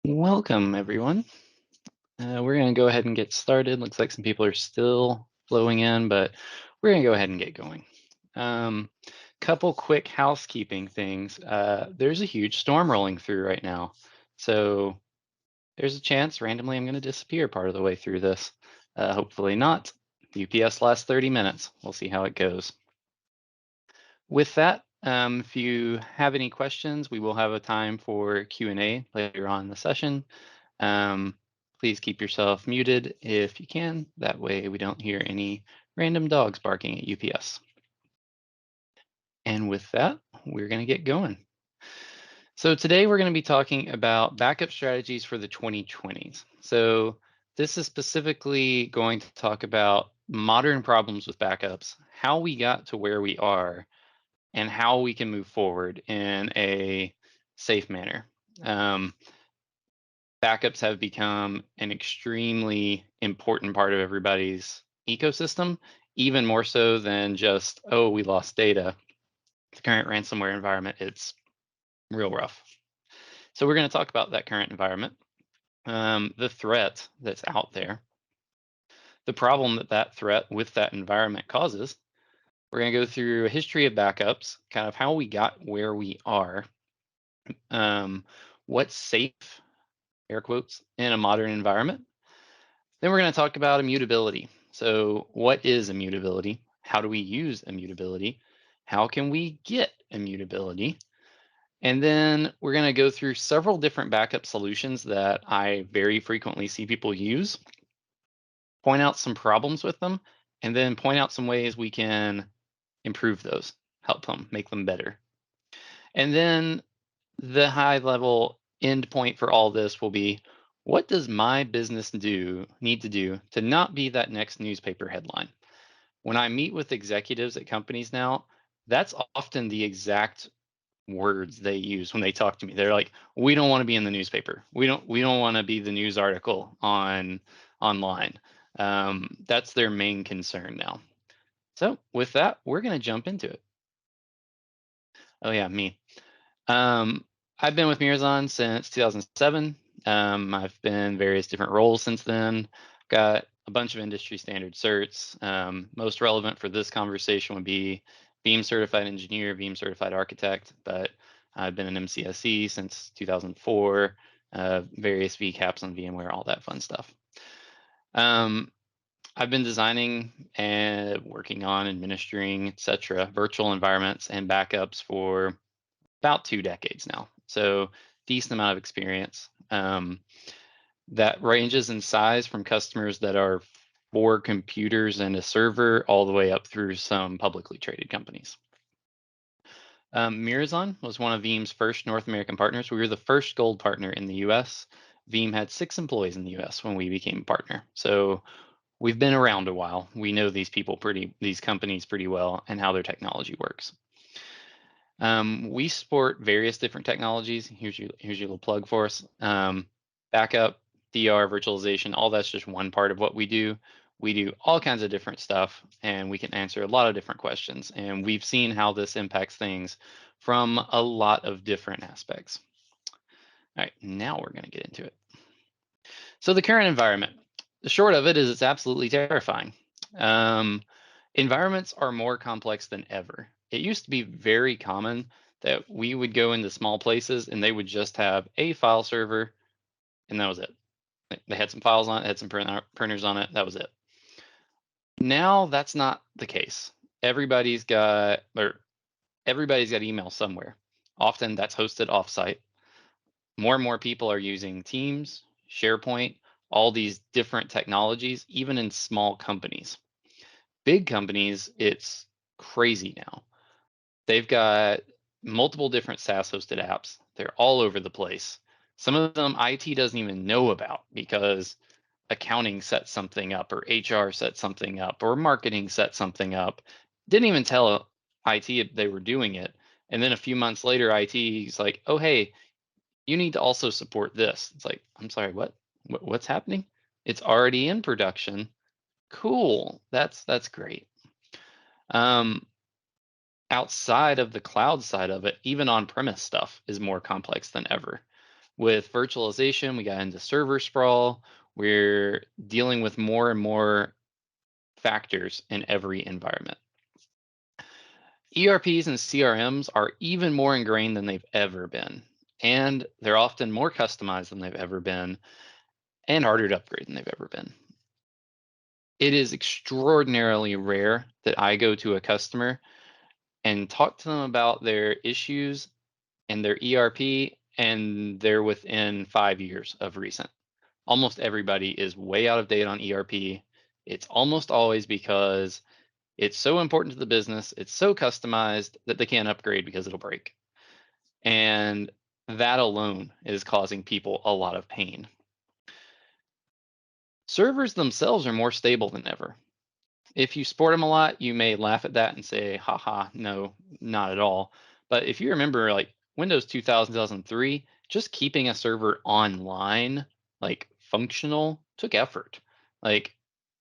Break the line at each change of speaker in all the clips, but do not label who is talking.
Welcome, everyone. We're going to go ahead and get started. Looks like some people are still flowing in, but we're going to go ahead and get going. Couple quick housekeeping things. There's a huge storm rolling through right now. So there's a chance randomly I'm going to disappear part of the way through this. Hopefully not. UPS lasts 30 minutes. We'll see how it goes. With that, if you have any questions, we will have a time for Q&A later on in the session. Please keep yourself muted if you can. That way we don't hear any random dogs barking at UPS. And with that, we're going to get going. So today we're going to be talking about backup strategies for the 2020s. So this is specifically going to talk about modern problems with backups, how we got to where we are, and how we can move forward in a safe manner. Backups have become an extremely important part of everybody's ecosystem, even more so than just, oh, we lost data. The current ransomware environment, it's real rough. So we're going to talk about that current environment, the threat that's out there, the problem that threat with that environment causes. We're going to go through a history of backups, kind of how we got where we are, what's safe, air quotes, in a modern environment. Then we're going to talk about immutability. So what is immutability? How do we use immutability? How can we get immutability? And then we're going to go through several different backup solutions that I very frequently see people use, point out some problems with them, and then point out some ways we can improve those, help them, make them better. And then the high level end point for all this will be, what does my business need to do to not be that next newspaper headline? When I meet with executives at companies now, that's often the exact words they use when they talk to me. They're like, we don't want to be in the newspaper. We don't want to be the news article online. That's their main concern now. So with that, we're going to jump into it. Oh yeah, me. I've been with Mirazon since 2007. I've been in various different roles since then. Got a bunch of industry standard certs. Most relevant for this conversation would be Veeam certified engineer, Veeam certified architect, but I've been an MCSE since 2004, various VCAPs on VMware, all that fun stuff. I've been designing and working on administering, etc., virtual environments and backups for about 2 decades now. So decent amount of experience. That ranges in size from customers that are 4 computers and a server all the way up through some publicly traded companies. Mirazon was one of Veeam's first North American partners. We were the first gold partner in the US. Veeam had 6 employees in the US when we became a partner. So we've been around a while. We know these companies pretty well and how their technology works. We support various different technologies. Here's your little plug for us. Backup, DR, virtualization, all that's just one part of what we do. We do all kinds of different stuff, and we can answer a lot of different questions. And we've seen how this impacts things from a lot of different aspects. All right, now we're going to get into it. So the current environment, the short of it is it's absolutely terrifying. Environments are more complex than ever. It used to be very common that we would go into small places and they would just have a file server and that was it. They had some files on it, had some printers on it, that was it. Now that's not the case. Everybody's got email somewhere. Often that's hosted offsite. More and more people are using Teams, SharePoint, all these different technologies, even in small companies. Big companies, it's crazy now. They've got multiple different SaaS hosted apps. They're all over the place. Some of them IT doesn't even know about because accounting set something up or HR set something up or marketing set something up. Didn't even tell IT they were doing it. And then a few months later, IT is like, oh, hey, you need to also support this. It's like, I'm sorry, what's happening? It's already in production. Cool. That's great. Outside of the cloud side of it, even on-premise stuff is more complex than ever. With virtualization, we got into server sprawl. We're dealing with more and more factors in every environment. ERPs and CRMs are even more ingrained than they've ever been, and they're often more customized than they've ever been and harder to upgrade than they've ever been. It is extraordinarily rare that I go to a customer and talk to them about their issues and their ERP, and they're within 5 years of recent. Almost everybody is way out of date on ERP. It's almost always because it's so important to the business, it's so customized that they can't upgrade because it'll break. And that alone is causing people a lot of pain. Servers themselves are more stable than ever. If you sport them a lot, you may laugh at that and say, haha, no, not at all. But if you remember, like Windows 2000, 2003, just keeping a server online, like functional, took effort. Like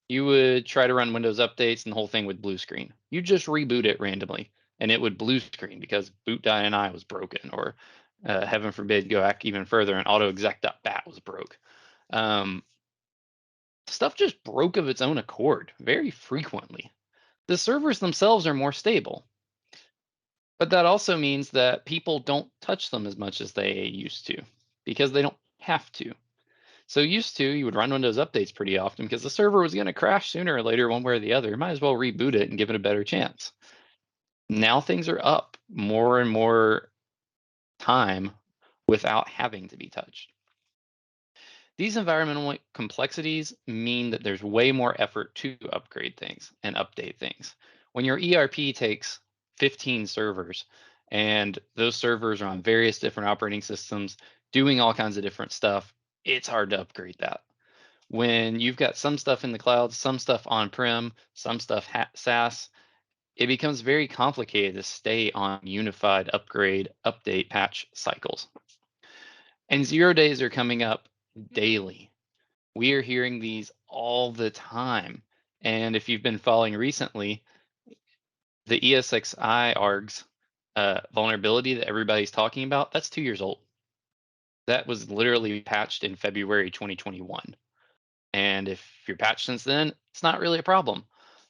you would try to run Windows updates and the whole thing would blue screen. You just reboot it randomly and it would blue screen because boot.ini was broken, or heaven forbid, go back even further and autoexec.bat was broke. Um, Stuff just broke of its own accord very frequently. The servers themselves are more stable, but that also means that people don't touch them as much as they used to because they don't have to. So used to, you would run Windows updates pretty often because the server was going to crash sooner or later, one way or the other. Might as well reboot it and give it a better chance. Now things are up more and more time without having to be touched. These environmental complexities mean that there's way more effort to upgrade things and update things. When your ERP takes 15 servers and those servers are on various different operating systems doing all kinds of different stuff, it's hard to upgrade that. When you've got some stuff in the cloud, some stuff on-prem, some stuff SaaS, it becomes very complicated to stay on unified upgrade, update, patch cycles. And 0 days are coming up daily. We are hearing these all the time. And if you've been following recently, the ESXi ARGs vulnerability that everybody's talking about, that's 2 years old. That was literally patched in February 2021. And if you're patched since then, it's not really a problem.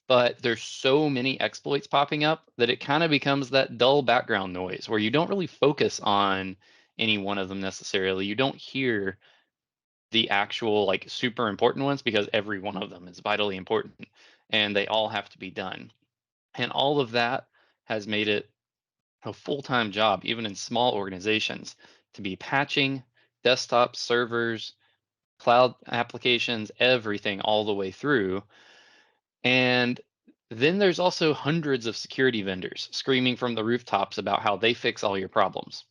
But there's so many exploits popping up that it kind of becomes that dull background noise where you don't really focus on any one of them necessarily. You don't hear the actual like super important ones because every one of them is vitally important and they all have to be done. And all of that has made it a full-time job, even in small organizations, to be patching desktop servers, cloud applications, everything all the way through. And then there's also hundreds of security vendors screaming from the rooftops about how they fix all your problems,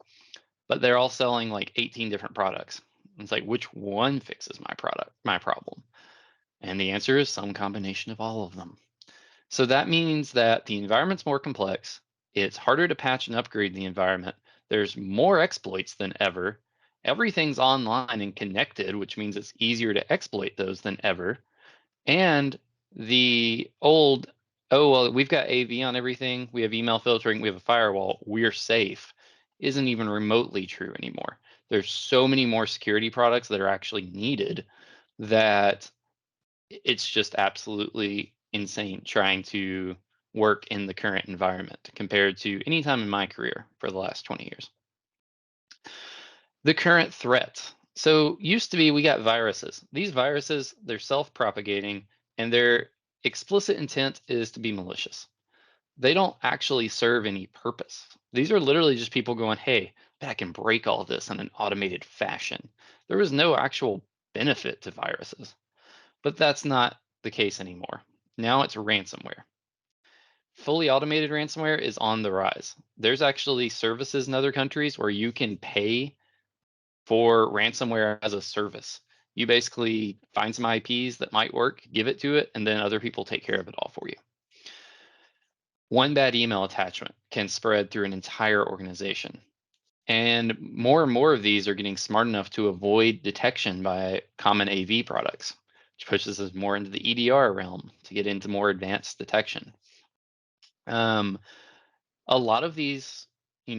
but they're all selling like 18 different products. It's like, which one fixes my problem? And the answer is some combination of all of them. So that means that the environment's more complex. It's harder to patch and upgrade the environment. There's more exploits than ever. Everything's online and connected, which means it's easier to exploit those than ever. And the old, oh, well, we've got AV on everything, we have email filtering, we have a firewall, we're safe, isn't even remotely true anymore. There's so many more security products that are actually needed that it's just absolutely insane trying to work in the current environment compared to any time in my career for the last 20 years. The current threat. So used to be we got viruses. These viruses, they're self-propagating and their explicit intent is to be malicious. They don't actually serve any purpose. These are literally just people going, hey, but I can break all this in an automated fashion. There was no actual benefit to viruses, but that's not the case anymore. Now it's ransomware. Fully automated ransomware is on the rise. There's actually services in other countries where you can pay for ransomware as a service. You basically find some IPs that might work, give it to it, and then other people take care of it all for you. One bad email attachment can spread through an entire organization. And more of these are getting smart enough to avoid detection by common AV products, which pushes us more into the EDR realm to get into more advanced detection. A lot of these,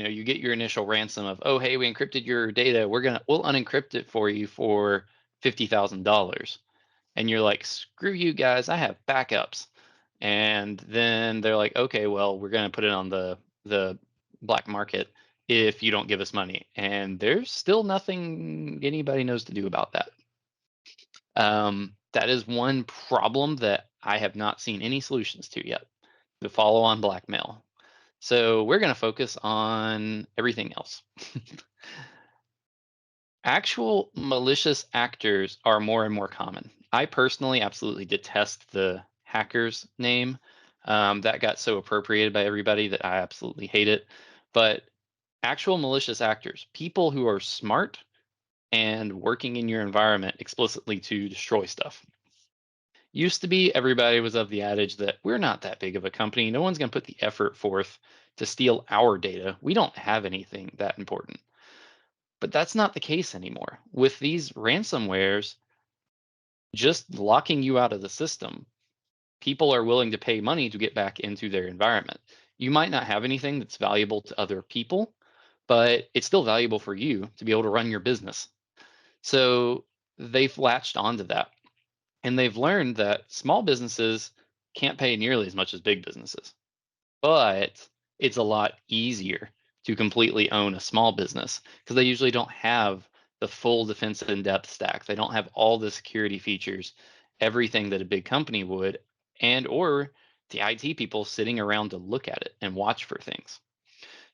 you get your initial ransom of, oh, hey, we encrypted your data. We'll unencrypt it for you for $50,000. And you're like, screw you guys, I have backups. And then they're like, okay, well, we're going to put it on the black market if you don't give us money. And there's still nothing anybody knows to do about that. That is one problem that I have not seen any solutions to yet, the follow on blackmail. So we're going to focus on everything else. Actual malicious actors are more and more common. I personally absolutely detest the hacker's name. That got so appropriated by everybody that I absolutely hate it. But actual malicious actors, people who are smart and working in your environment explicitly to destroy stuff. Used to be everybody was of the adage that we're not that big of a company. No one's going to put the effort forth to steal our data. We don't have anything that important. But that's not the case anymore. With these ransomwares, just locking you out of the system, people are willing to pay money to get back into their environment. You might not have anything that's valuable to other people, but it's still valuable for you to be able to run your business. So they've latched onto that. And they've learned that small businesses can't pay nearly as much as big businesses, but it's a lot easier to completely own a small business because they usually don't have the full defense in depth stack. They don't have all the security features, everything that a big company would, and or the IT people sitting around to look at it and watch for things.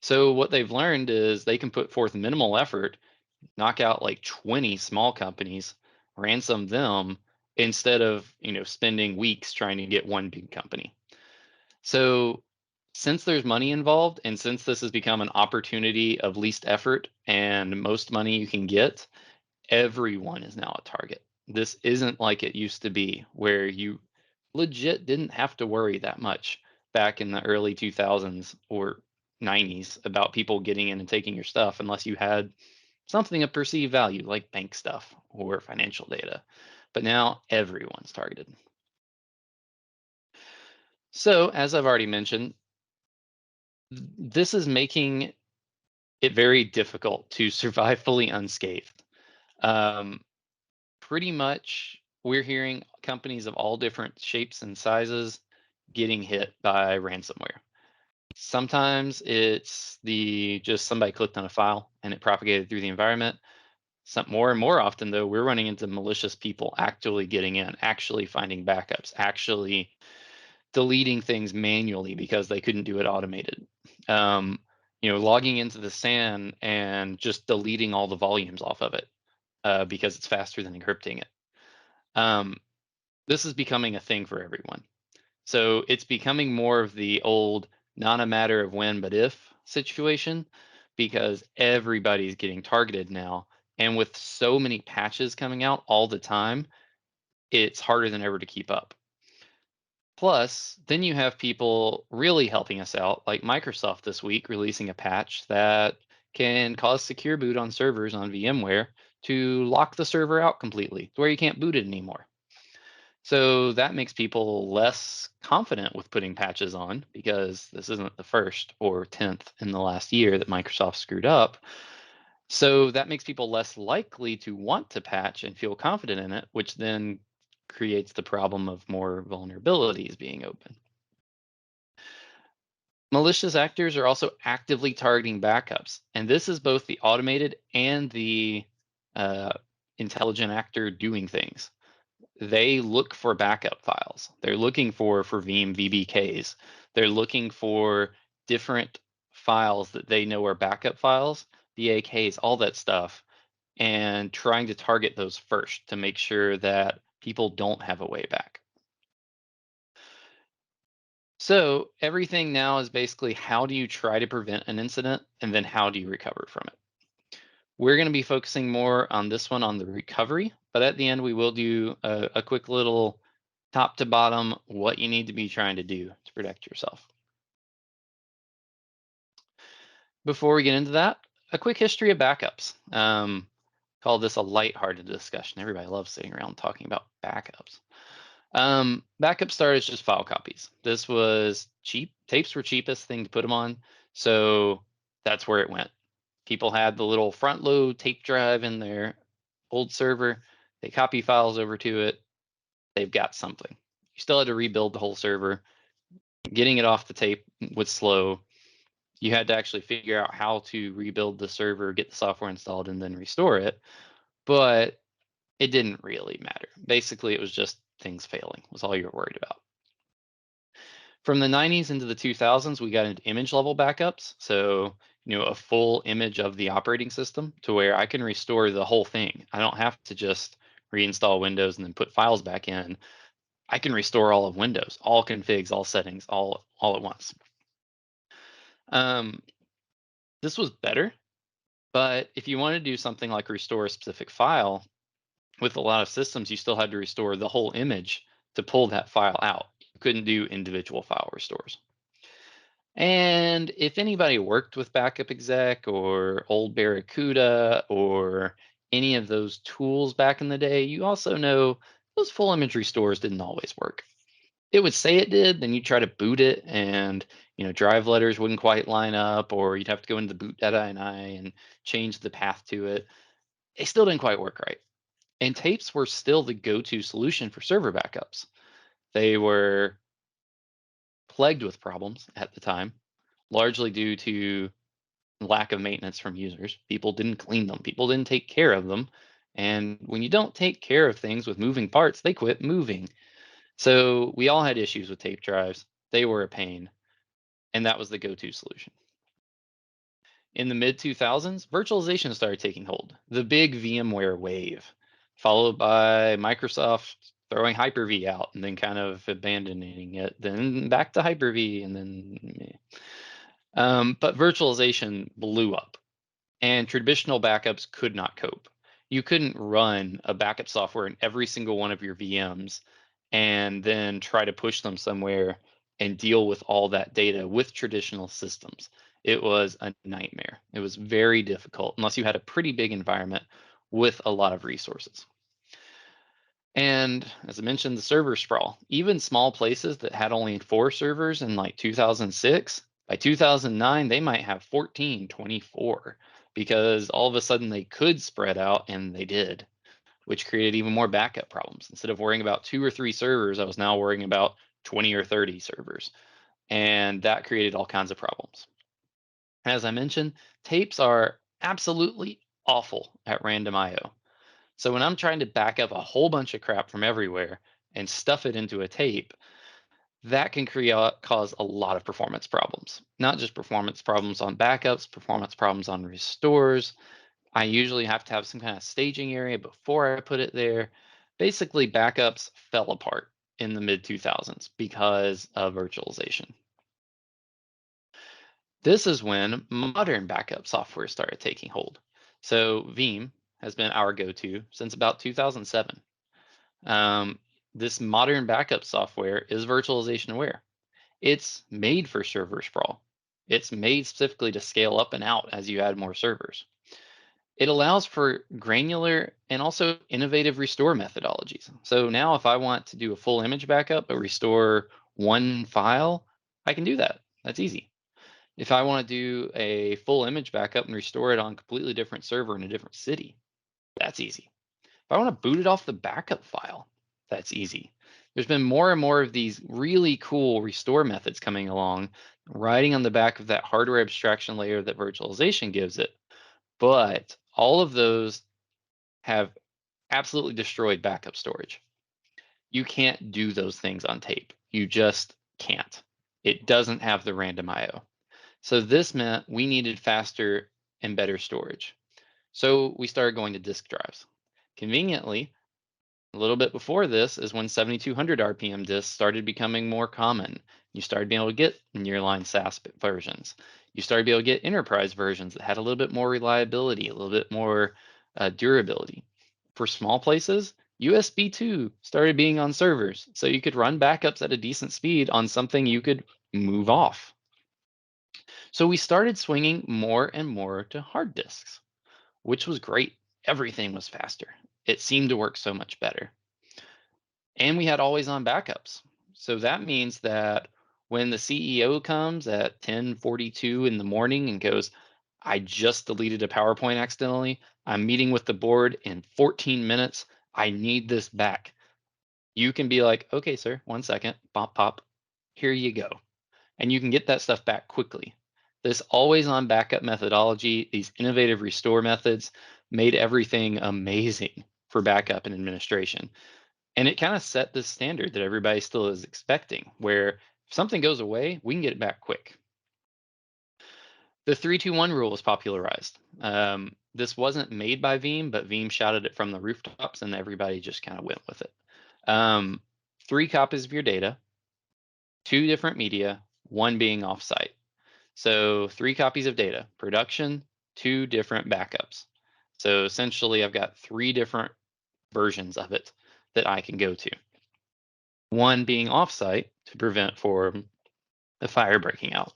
So what they've learned is they can put forth minimal effort, knock out like 20 small companies, ransom them instead of, spending weeks trying to get one big company. So since there's money involved and since this has become an opportunity of least effort and most money you can get, everyone is now a target. This isn't like it used to be where you legit didn't have to worry that much back in the early 2000s or 90s about people getting in and taking your stuff unless you had something of perceived value like bank stuff or financial data. But now everyone's targeted. So, as I've already mentioned, this is making it very difficult to survive fully unscathed. Um, Pretty much, we're hearing companies of all different shapes and sizes getting hit by ransomware. Sometimes it's the just somebody clicked on a file and it propagated through the environment. Some more and more often, though, we're running into malicious people actually getting in, actually finding backups, actually deleting things manually because they couldn't do it automated. Logging into the SAN and just deleting all the volumes off of it because it's faster than encrypting it. This is becoming a thing for everyone. So it's becoming more of the old, not a matter of when, but if situation, because everybody's getting targeted now. And with so many patches coming out all the time, it's harder than ever to keep up. Plus, then you have people really helping us out, like Microsoft this week releasing a patch that can cause secure boot on servers on VMware to lock the server out completely to where you can't boot it anymore. So that makes people less confident with putting patches on because this isn't the first or 10th in the last year that Microsoft screwed up. So that makes people less likely to want to patch and feel confident in it, which then creates the problem of more vulnerabilities being open. Malicious actors are also actively targeting backups, and this is both the automated and the uh, intelligent actor doing things. They look for backup files. They're looking for Veeam VBKs. They're looking for different files that they know are backup files, BAKs, all that stuff, and trying to target those first to make sure that people don't have a way back. So everything now is basically how do you try to prevent an incident and then how do you recover from it? We're going to be focusing more on this one on the recovery, but at the end we will do a quick little top to bottom what you need to be trying to do to protect yourself. Before we get into that, a quick history of backups. Call this a lighthearted discussion. Everybody loves sitting around talking about backups. Backup started as just file copies. This was cheap. Tapes were cheapest thing to put them on. So That's where it went. People had the little front load tape drive in their old server. They copy files over to it. They've got something. You still had to rebuild the whole server. Getting it off the tape was slow. You had to actually figure out how to rebuild the server, get the software installed, and then restore it. But it didn't really matter. Basically, it was just things failing was all you were worried about. From the 90s into the 2000s, we got into image level backups. So, a full image of the operating system to where I can restore the whole thing. I don't have to just reinstall Windows and then put files back in. I can restore all of Windows, all configs, all settings, all at once. Um, this was better, but if you want to do something like restore a specific file, with a lot of systems, you still had to restore the whole image to pull that file out. You couldn't do individual file restores. And if anybody worked with Backup Exec or old Barracuda or any of those tools back in the day, you also know those full image restores didn't always work. It would say it did, then you try to boot it and drive letters wouldn't quite line up, or you'd have to go into the boot data and change the path to it. It still didn't quite work right. And tapes were still the go-to solution for server backups. They were plagued with problems at the time, largely due to lack of maintenance from users. People didn't clean them, people didn't take care of them. And when you don't take care of things with moving parts, they quit moving. So we all had issues with tape drives. They were a pain, and that was the go-to solution. In the mid 2000s, virtualization started taking hold, the big VMware wave, followed by Microsoft throwing Hyper-V out and then kind of abandoning it, then back to Hyper-V, and then. But virtualization blew up, and traditional backups could not cope. You couldn't run a backup software in every single one of your VMs and then try to push them somewhere and deal with all that data with traditional systems. It was a nightmare. It was very difficult unless you had a pretty big environment with a lot of resources. And as I mentioned, the server sprawl, even small places that had only 4 servers in like 2006, by 2009, they might have 14, 24, because all of a sudden they could spread out, and they did, which created even more backup problems. Instead of worrying about 2 or 3 servers, I was now worrying about 20 or 30 servers. And that created all kinds of problems. As I mentioned, tapes are absolutely awful at random IO. So when I'm trying to back up a whole bunch of crap from everywhere and stuff it into a tape, that can cause a lot of performance problems. Not just performance problems on backups, performance problems on restores. I usually have to have some kind of staging area before I put it there. Basically, backups fell apart in the mid 2000s because of virtualization. This is when modern backup software started taking hold. So Veeam has been our go-to since about 2007. Um, this modern backup software is virtualization aware. It's made for server sprawl. It's made specifically to scale up and out as you add more servers. It allows for granular and also innovative restore methodologies. So now if I want to do a full image backup but restore one file, I can do that. That's easy. If I want to do a full image backup and restore it on a completely different server in a different city, that's easy. If I want to boot it off the backup file, that's easy. There's been more and more of these really cool restore methods coming along, riding on the back of that hardware abstraction layer that virtualization gives it. But all of those have absolutely destroyed backup storage. You can't do those things on tape. You just can't. It doesn't have the random IO. So this meant we needed faster and better storage. So we started going to disk drives. Conveniently, a little bit before this is when 7200 RPM disks started becoming more common. You started being able to get nearline SAS versions. You started being able to get enterprise versions that had a little bit more reliability, a little bit more durability. For small places, USB 2 started being on servers, so you could run backups at a decent speed on something you could move off. So we started swinging more and more to hard disks, which was great. Everything was faster. It seemed to work so much better. And we had always on backups. So that means that when the CEO comes at 10:42 in the morning and goes, I just deleted a PowerPoint accidentally. I'm meeting with the board in 14 minutes. I need this back. You can be like, okay, sir, 1 second, pop, pop, here you go. And you can get that stuff back quickly. This always on backup methodology, these innovative restore methods made everything amazing for backup and administration. And it kind of set this standard that everybody still is expecting, where if something goes away, we can get it back quick. The 3-2-1 rule was popularized. This wasn't made by Veeam, but Veeam shouted it from the rooftops, and everybody just kind of went with it. 3 copies of your data, 2 different media, 1 being offsite. So 3 copies of data, production, 2 different backups. So essentially, I've got 3 different versions of it that I can go to. 1 being offsite to prevent for a fire breaking out,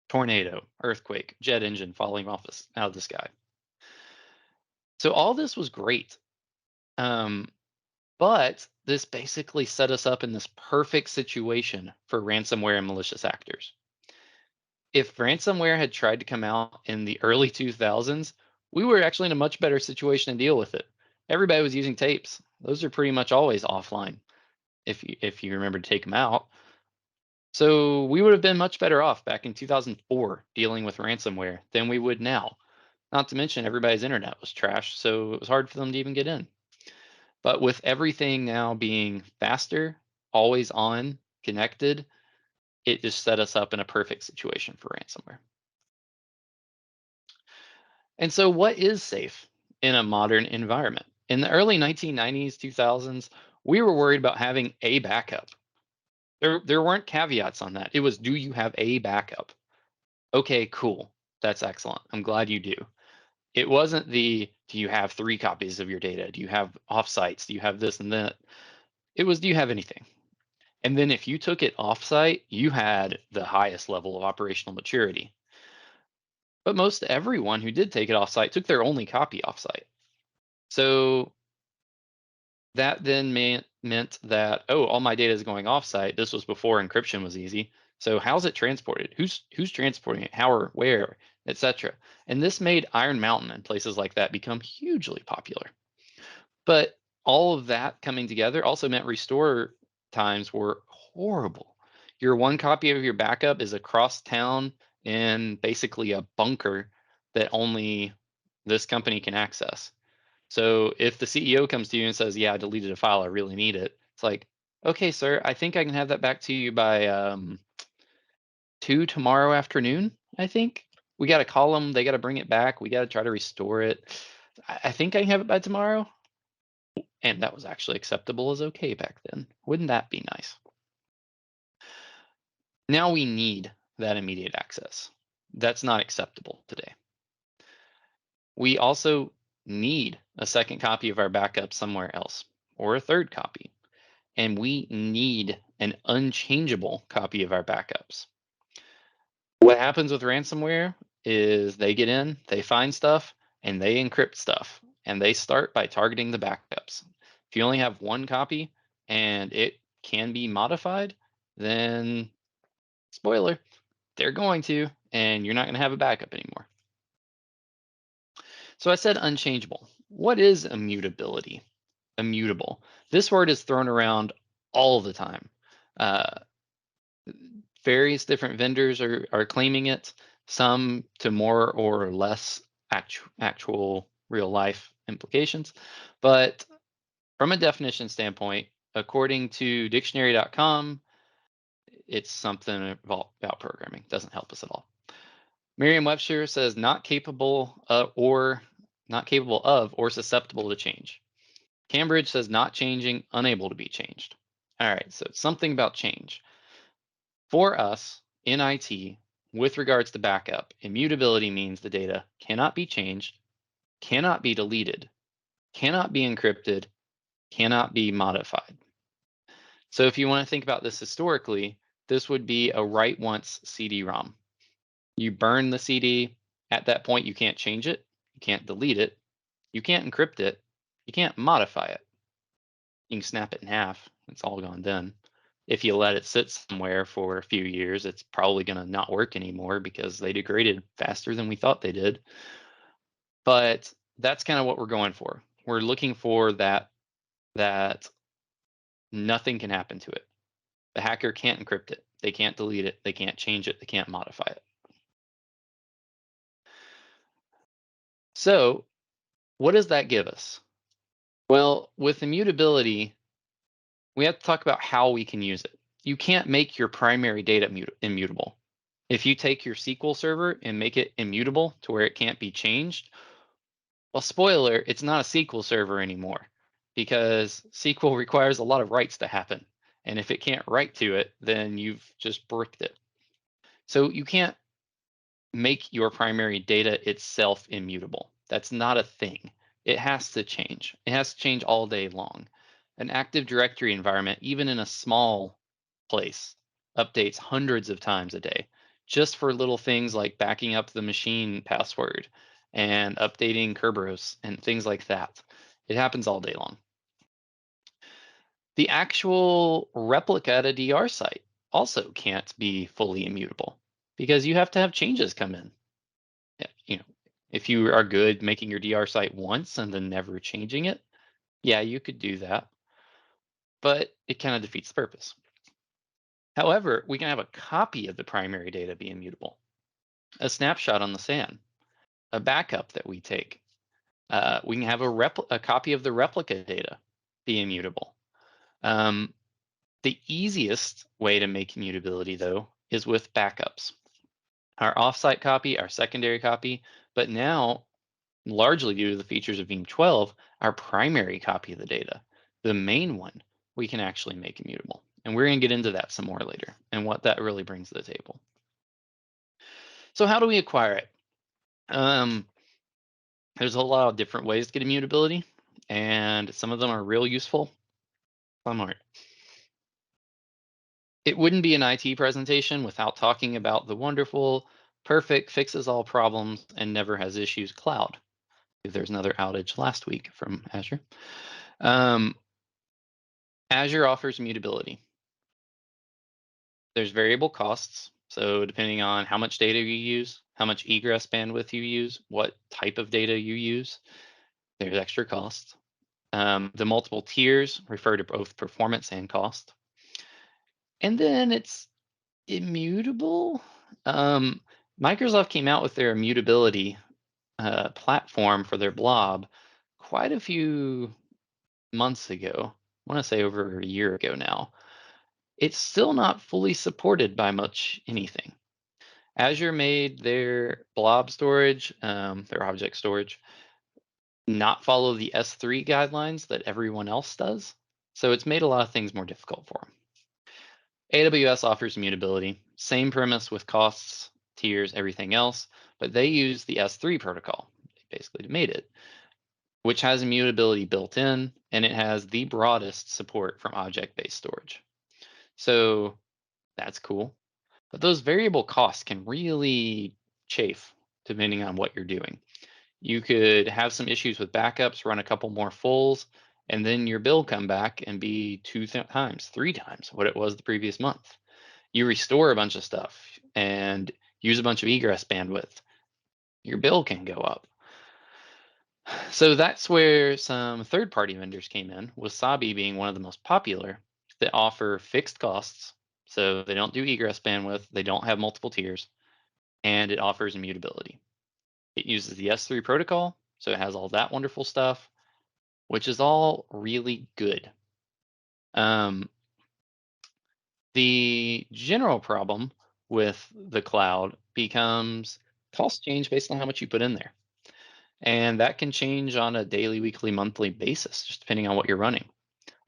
tornado, earthquake, jet engine falling out of the sky. So all this was great. But this basically set us up in this perfect situation for ransomware and malicious actors. If ransomware had tried to come out in the early 2000s, we were actually in a much better situation to deal with it. Everybody was using tapes. Those are pretty much always offline if you remember to take them out. So we would have been much better off back in 2004 dealing with ransomware than we would now. Not to mention everybody's internet was trash, so it was hard for them to even get in. But with everything now being faster, always on, connected, it just set us up in a perfect situation for ransomware. And so what is safe in a modern environment? In the early 1990s, 2000s, we were worried about having a backup. There weren't caveats on that. It was, do you have a backup? Okay, cool. That's excellent. I'm glad you do. It wasn't the, do you have 3 copies of your data? Do you have offsites? Do you have this and that? It was, do you have anything? And then if you took it offsite, you had the highest level of operational maturity. But most everyone who did take it offsite took their only copy offsite. So that then meant that, oh, all my data is going offsite. This was before encryption was easy. So how's it transported? Who's transporting it? How or where, etc. And this made Iron Mountain and places like that become hugely popular. But all of that coming together also meant restore times were horrible. Your 1 copy of your backup is across town in basically a bunker that only this company can access. So if the CEO comes to you and says, "Yeah, I deleted a file, I really need it," it's like, "Okay, sir, I think I can have that back to you by 2 tomorrow afternoon, I think. We got to call them, they got to bring it back, we got to try to restore it. I think I can have it by tomorrow." And that was actually acceptable as okay back then. Wouldn't that be nice? Now we need that immediate access. That's not acceptable today. We also need a second copy of our backup somewhere else, or a third copy. And we need an unchangeable copy of our backups. What happens with ransomware is they get in, they find stuff, and they encrypt stuff. And they start by targeting the backups. If you only have 1 copy and it can be modified, then spoiler, they're going to, and you're not going to have a backup anymore. So I said unchangeable. What is immutability? Immutable. This word is thrown around all the time. Various different vendors are claiming it, some to more or less actual real life implications. But from a definition standpoint, according to dictionary.com, it's something about programming. Doesn't help us at all. Merriam-Webster says not capable of or susceptible to change. Cambridge says not changing, unable to be changed. All right, so it's something about change. For us in IT, with regards to backup, immutability means the data cannot be changed, cannot be deleted, cannot be encrypted, cannot be modified. So if you want to think about this historically, this would be a write once CD-ROM. You burn the CD. At that point, you can't change it, you can't delete it, you can't encrypt it, you can't modify it. You can snap it in half. It's all gone then. If you let it sit somewhere for a few years, it's probably going to not work anymore because they degraded faster than we thought they did. But that's kind of what we're going for. We're looking for that nothing can happen to it. The hacker can't encrypt it. They can't delete it. They can't change it. They can't modify it. So, what does that give us? Well, with immutability, we have to talk about how we can use it. You can't make your primary data immutable. If you take your SQL server and make it immutable to where it can't be changed, well, spoiler, it's not a SQL server anymore because SQL requires a lot of writes to happen. And if it can't write to it, then you've just bricked it. So you can't make your primary data itself immutable. That's not a thing. It has to change. It has to change all day long. An Active Directory environment, even in a small place, updates hundreds of times a day, just for little things like backing up the machine password and updating Kerberos and things like that. It happens all day long. The actual replica at a DR site also can't be fully immutable because you have to have changes come in. You know, if you are good making your DR site once and then never changing it, yeah, you could do that, but it kind of defeats the purpose. However, we can have a copy of the primary data be immutable, a snapshot on the SAN, a backup that we take. We can have a copy of the replica data be immutable. The easiest way to make immutability, though, is with backups. Our offsite copy, our secondary copy, but now, largely due to the features of Veeam 12, our primary copy of the data, the main one, we can actually make immutable. And we're going to get into that some more later and what that really brings to the table. So how do we acquire it? There's a lot of different ways to get immutability, and some of them are real useful, some aren't. It wouldn't be an IT presentation without talking about the wonderful, perfect, fixes all problems, and never has issues cloud. There's another outage last week from Azure. Azure offers immutability. There's variable costs. So depending on how much data you use, how much egress bandwidth you use, what type of data you use, there's extra costs. The multiple tiers refer to both performance and cost. And then it's immutable. Microsoft came out with their immutability platform for their blob quite a few months ago. I want to say over a year ago now. It's still not fully supported by much anything. Azure made their blob storage, their object storage, not follow the S3 guidelines that everyone else does. So it's made a lot of things more difficult for them. AWS offers immutability, same premise with costs, tiers, everything else, but they use the S3 protocol. They basically made it, which has immutability built in, and it has the broadest support from object-based storage. So that's cool. But those variable costs can really chafe depending on what you're doing. You could have some issues with backups, run a couple more fulls, and then your bill come back and be three times what it was the previous month. You restore a bunch of stuff and use a bunch of egress bandwidth. Your bill can go up. So that's where some third-party vendors came in, Wasabi being one of the most popular, that offer fixed costs. So they don't do egress bandwidth, they don't have multiple tiers, and it offers immutability. It uses the S3 protocol, so it has all that wonderful stuff, which is all really good. The general problem with the cloud becomes cost change based on how much you put in there. And that can change on a daily, weekly, monthly basis, just depending on what you're running.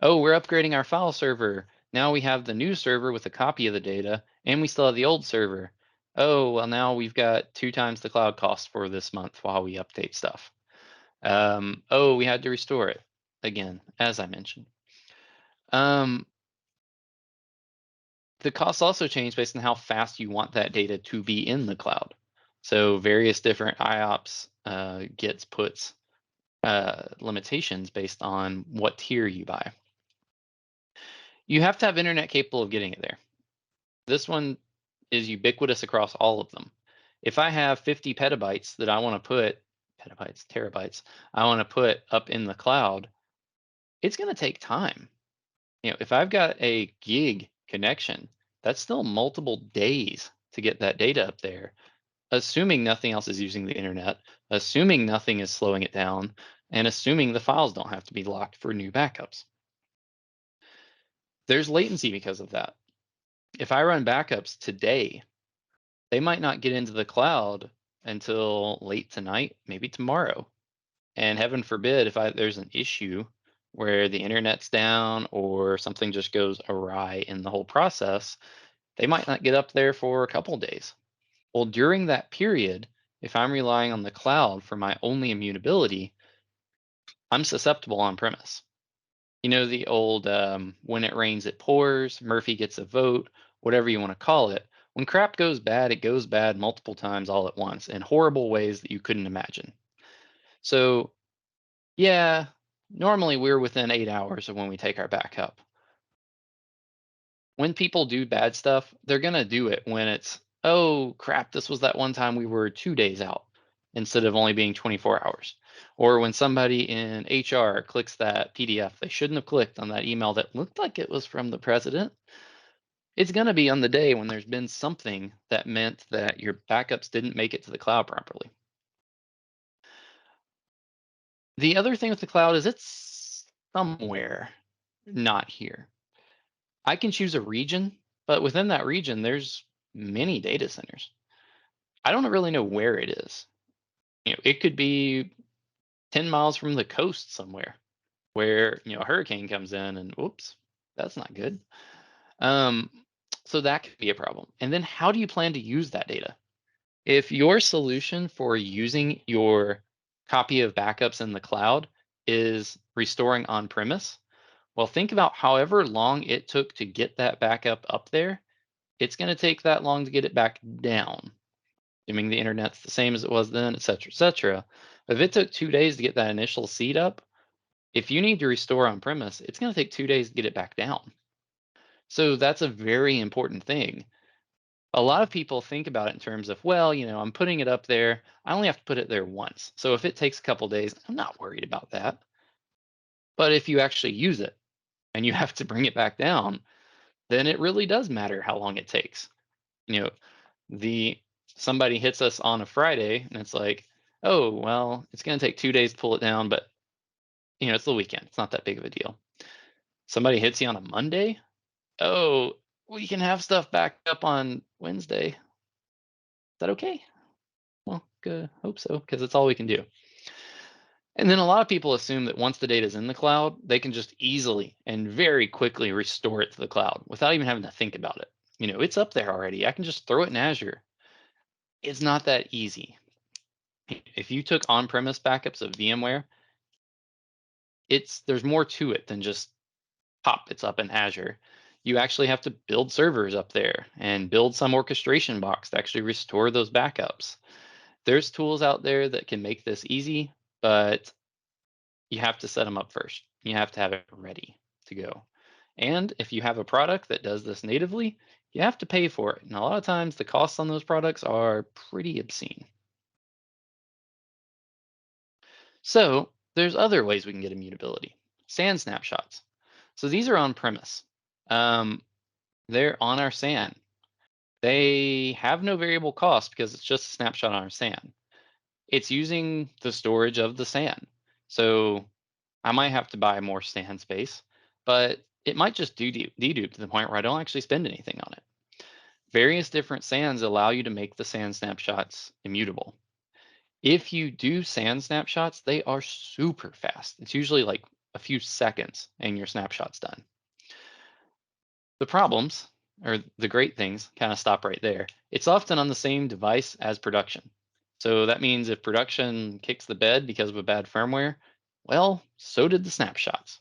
Oh, we're upgrading our file server. Now we have the new server with a copy of the data, and we still have the old server. Oh, well, now we've got 2 times the cloud cost for this month while we update stuff. Oh, we had to restore it again, as I mentioned. The costs also change based on how fast you want that data to be in the cloud. So various different IOPS gets puts limitations based on what tier you buy. You have to have internet capable of getting it there. This one is ubiquitous across all of them. If I have 50 petabytes that I want to put, petabytes, terabytes, I want to put up in the cloud, it's going to take time. If I've got a gig connection, that's still multiple days to get that data up there, assuming nothing else is using the internet, assuming nothing is slowing it down, and assuming the files don't have to be locked for new backups. There's latency because of that. If I run backups today, they might not get into the cloud until late tonight, maybe tomorrow. And heaven forbid if there's an issue where the internet's down or something just goes awry in the whole process, they might not get up there for a couple days. Well, during that period, if I'm relying on the cloud for my only immutability, I'm susceptible on premise. The old when it rains, it pours, Murphy gets a vote, whatever you want to call it. When crap goes bad, it goes bad multiple times all at once in horrible ways that you couldn't imagine. So, yeah, normally we're within 8 hours of when we take our backup. When people do bad stuff, they're going to do it when it's, oh crap, this was that one time we were 2 days out instead of only being 24 hours. Or when somebody in HR clicks that PDF they shouldn't have clicked on that email that looked like it was from the president. It's going to be on the day when there's been something that meant that your backups didn't make it to the cloud properly. The other thing with the cloud is it's somewhere, not here. I can choose a region, but within that region, there's many data centers. I don't really know where it is. It could be 10 miles from the coast somewhere where, a hurricane comes in and oops, that's not good. Um, so that could be a problem. And then how do you plan to use that data? If your solution for using your copy of backups in the cloud is restoring on premise, well, think about however long it took to get that backup up there. It's going to take that long to get it back down, assuming the internet's the same as it was then, et cetera, et cetera. If it took 2 days to get that initial seed up, if you need to restore on premise, it's going to take 2 days to get it back down. So that's a very important thing. A lot of people think about it in terms of, well, I'm putting it up there. I only have to put it there once. So if it takes a couple days, I'm not worried about that. But if you actually use it and you have to bring it back down, then it really does matter how long it takes. You know, the somebody hits us on a Friday and it's like, oh, well, it's going to take 2 days to pull it down, but it's the weekend. It's not that big of a deal. Somebody hits you on a Monday. Oh, we can have stuff back up on Wednesday. Is that okay? Well, good. Hope so, because it's all we can do. And then a lot of people assume that once the data is in the cloud, they can just easily and very quickly restore it to the cloud without even having to think about it. It's up there already. I can just throw it in Azure. It's not that easy. If you took on-premise backups of VMware, there's more to it than just pop, it's up in Azure. You actually have to build servers up there and build some orchestration box to actually restore those backups. There's tools out there that can make this easy, but you have to set them up first. You have to have it ready to go. And if you have a product that does this natively, you have to pay for it. And a lot of times the costs on those products are pretty obscene. So there's other ways we can get immutability. SAN snapshots. So these are on premise. They're on our SAN. They have no variable cost because it's just a snapshot on our SAN. It's using the storage of the SAN. So I might have to buy more SAN space, but it might just dedupe to the point where I don't actually spend anything on it. Various different SANs allow you to make the SAN snapshots immutable. If you do SAN snapshots, they are super fast. It's usually like a few seconds and your snapshot's done. The problems, or the great things, kind of stop right there. It's often on the same device as production. So that means if production kicks the bed because of a bad firmware, well, so did the snapshots.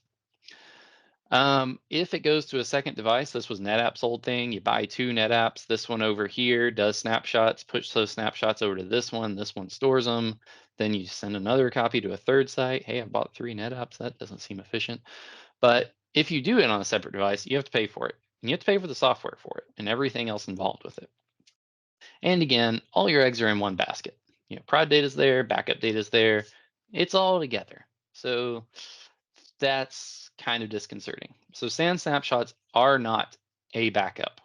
If it goes to a second device, this was NetApp's old thing. You buy 2 NetApps. This one over here does snapshots, push those snapshots over to this one. This one stores them. Then you send another copy to a third site. Hey, I bought 3 NetApps. That doesn't seem efficient. But If you do it on a separate device, you have to pay for it. And you have to pay for the software for it and everything else involved with it. And again, all your eggs are in one basket. Prod data's there, backup data's there. It's all together. So that's kind of disconcerting. So SAN snapshots are not a backup.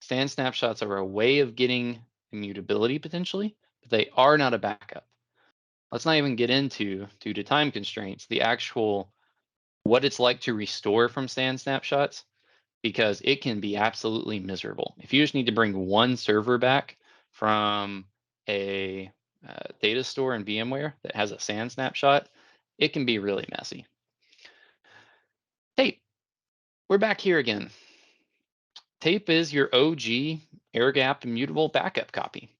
SAN snapshots are a way of getting immutability potentially, but they are not a backup. Let's not even get into, due to time constraints, the actual what it's like to restore from SAN snapshots, because it can be absolutely miserable. If you just need to bring one server back from a data store in VMware that has a SAN snapshot, it can be really messy. Tape, we're back here again. Tape is your OG air-gapped immutable backup copy.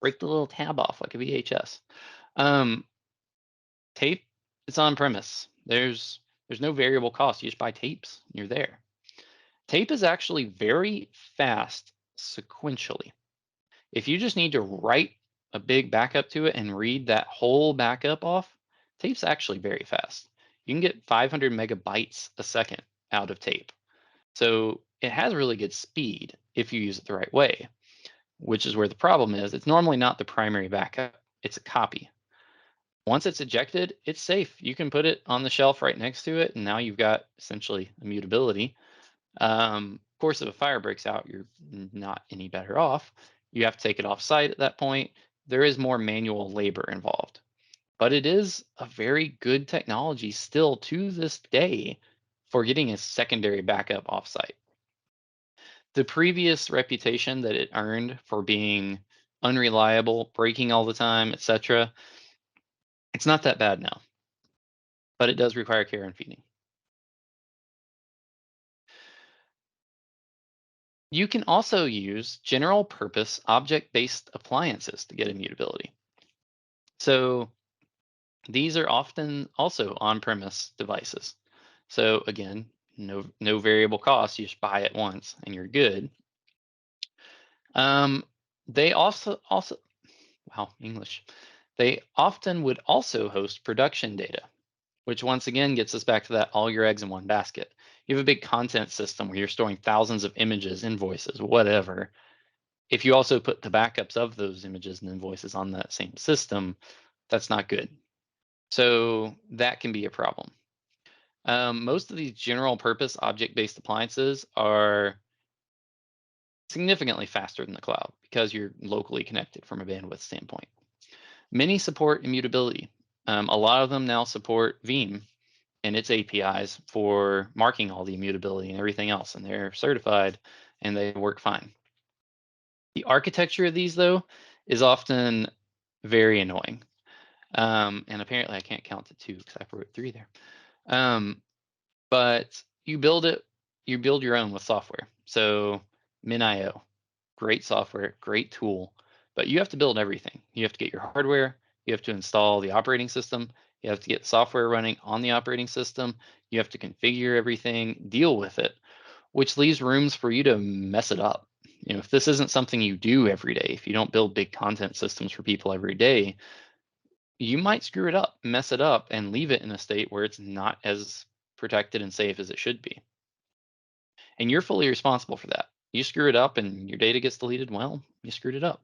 Break the little tab off like a VHS. Tape, it's on premise. There's no variable cost. You just buy tapes, and you're there. Tape is actually very fast sequentially. If you just need to write a big backup to it and read that whole backup off, tape's actually very fast. You can get 500 megabytes a second out of tape. So it has really good speed if you use it the right way, which is where the problem is. It's normally not the primary backup, it's a copy. Once it's ejected, it's safe. You can put it on the shelf right next to it, and now you've got essentially immutability. Of course, if a fire breaks out, you're not any better off. You have to take it off site at that point. There is more manual labor involved, but it is a very good technology still to this day for getting a secondary backup offsite. The previous reputation that it earned for being unreliable, breaking all the time, etc., it's not that bad now, but it does require care and feeding. You can also use general purpose object-based appliances to get immutability. So these are often also on-premise devices. So again, no variable cost. You just buy it once and you're good. They also wow, English. They often would also host production data, which once again gets us back to that all your eggs in one basket. You have a big content system where you're storing thousands of images, invoices, whatever. If you also put the backups of those images and invoices on that same system, that's not good. So that can be a problem. Most of these general purpose object-based appliances are significantly faster than the cloud because you're locally connected from a bandwidth standpoint. Many support immutability. A lot of them now support Veeam and its APIs for marking all the immutability and everything else, and they're certified and they work fine. The architecture of these, though, is often very annoying. And apparently I can't count to two because I wrote three there. But you build your own with software. So MinIO, great software, great tool, but you have to build everything. You have to get your hardware, you have to install the operating system, you have to get software running on the operating system, you have to configure everything, deal with it, which leaves rooms for you to mess it up. If this isn't something you do every day, if you don't build big content systems for people every day, you might screw it up, mess it up, and leave it in a state where it's not as protected and safe as it should be. And you're fully responsible for that. You screw it up and your data gets deleted, well, you screwed it up.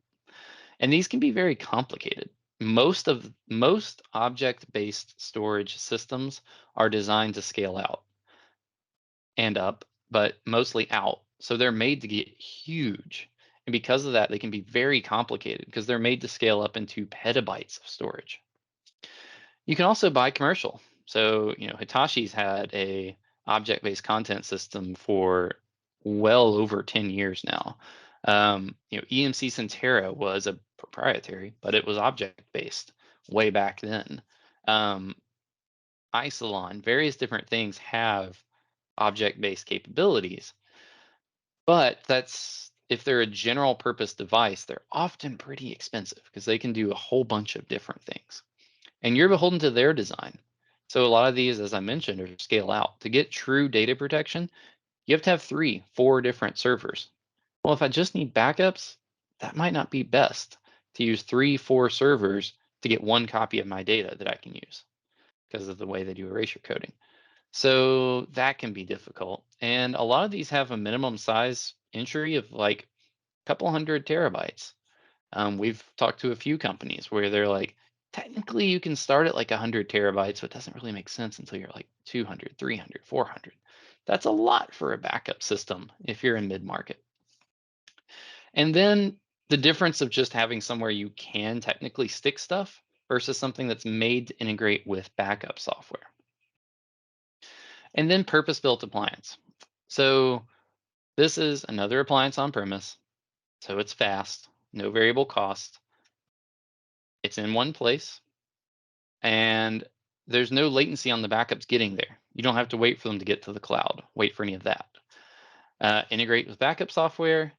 And these can be very complicated. Most object-based storage systems are designed to scale out and up, but mostly out. So they're made to get huge. And because of that, they can be very complicated because they're made to scale up into petabytes of storage. You can also buy commercial. So, Hitachis had a object-based content system for well over 10 years now. EMC Centera was a proprietary, but it was object-based way back then. Isilon, various different things have object-based capabilities, but if they're a general purpose device, they're often pretty expensive because they can do a whole bunch of different things. And you're beholden to their design. So a lot of these, as I mentioned, are scale out. To get true data protection, you have to have 3, 4 different servers. Well, if I just need backups, that might not be best to use 3, 4 servers to get one copy of my data that I can use because of the way they do erasure coding. So that can be difficult. And a lot of these have a minimum size entry of like a couple hundred terabytes. We've talked to a few companies where they're like, technically you can start at like 100 terabytes, so it doesn't really make sense until you're like 200, 300, 400. That's a lot for a backup system if you're in mid-market. And then the difference of just having somewhere you can technically stick stuff versus something that's made to integrate with backup software. And then purpose-built appliance. So this is another appliance on premise. So it's fast, no variable cost. It's in one place, and there's no latency on the backups getting there. You don't have to wait for them to get to the cloud, wait for any of that. Integrate with backup software.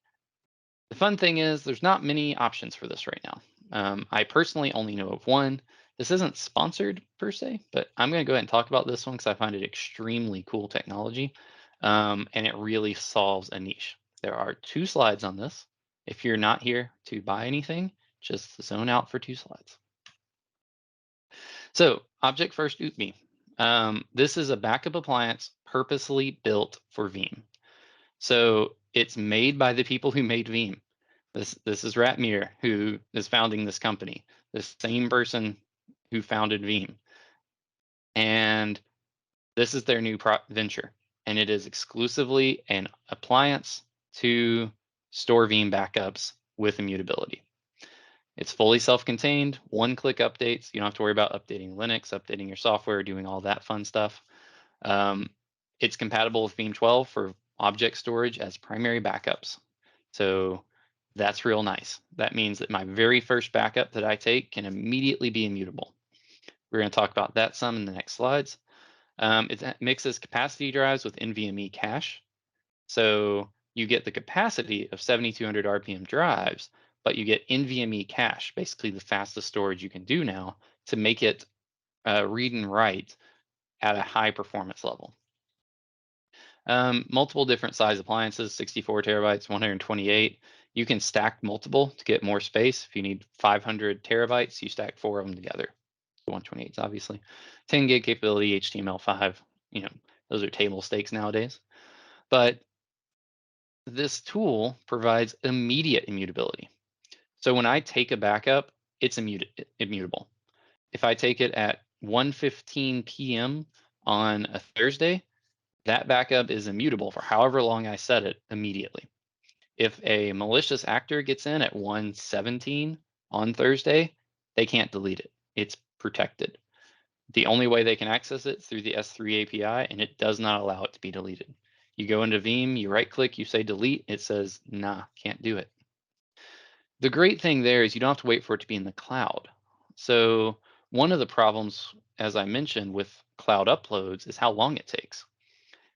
The fun thing is there's not many options for this right now. I personally only know of one. This isn't sponsored per se, but I'm going to go ahead and talk about this one because I find it extremely cool technology, and it really solves a niche. There are 2 slides on this. If you're not here to buy anything, just zone out for 2 slides. So Object First UTME. This is a backup appliance purposely built for Veeam. So it's made by the people who made Veeam. This is Ratmir, who is founding this company, the same person who founded Veeam. And this is their new venture. And it is exclusively an appliance to store Veeam backups with immutability. It's fully self-contained, one-click updates. You don't have to worry about updating Linux, updating your software, doing all that fun stuff. It's compatible with Veeam 12 for object storage as primary backups. So that's real nice. That means that my very first backup that I take can immediately be immutable. We're going to talk about that some in the next slides. It mixes capacity drives with NVMe cache. So you get the capacity of 7,200 RPM drives, but you get NVMe cache, basically the fastest storage you can do now to make it read and write at a high performance level. Multiple different size appliances, 64 terabytes, 128. You can stack multiple to get more space. If you need 500 terabytes, you stack 4 of them together. 128s, obviously. 10 gig capability, HTML5. Those are table stakes nowadays. But this tool provides immediate immutability. So when I take a backup, it's immutable. If I take it at 1:15 p.m. on a Thursday, that backup is immutable for however long I set it immediately. If a malicious actor gets in at 1:17 on Thursday, they can't delete it. It's protected. The only way they can access it through the S3 API, and it does not allow it to be deleted. You go into Veeam, you right click, you say delete, it says, nah, can't do it. The great thing there is you don't have to wait for it to be in the cloud. So one of the problems, as I mentioned, with cloud uploads is how long it takes.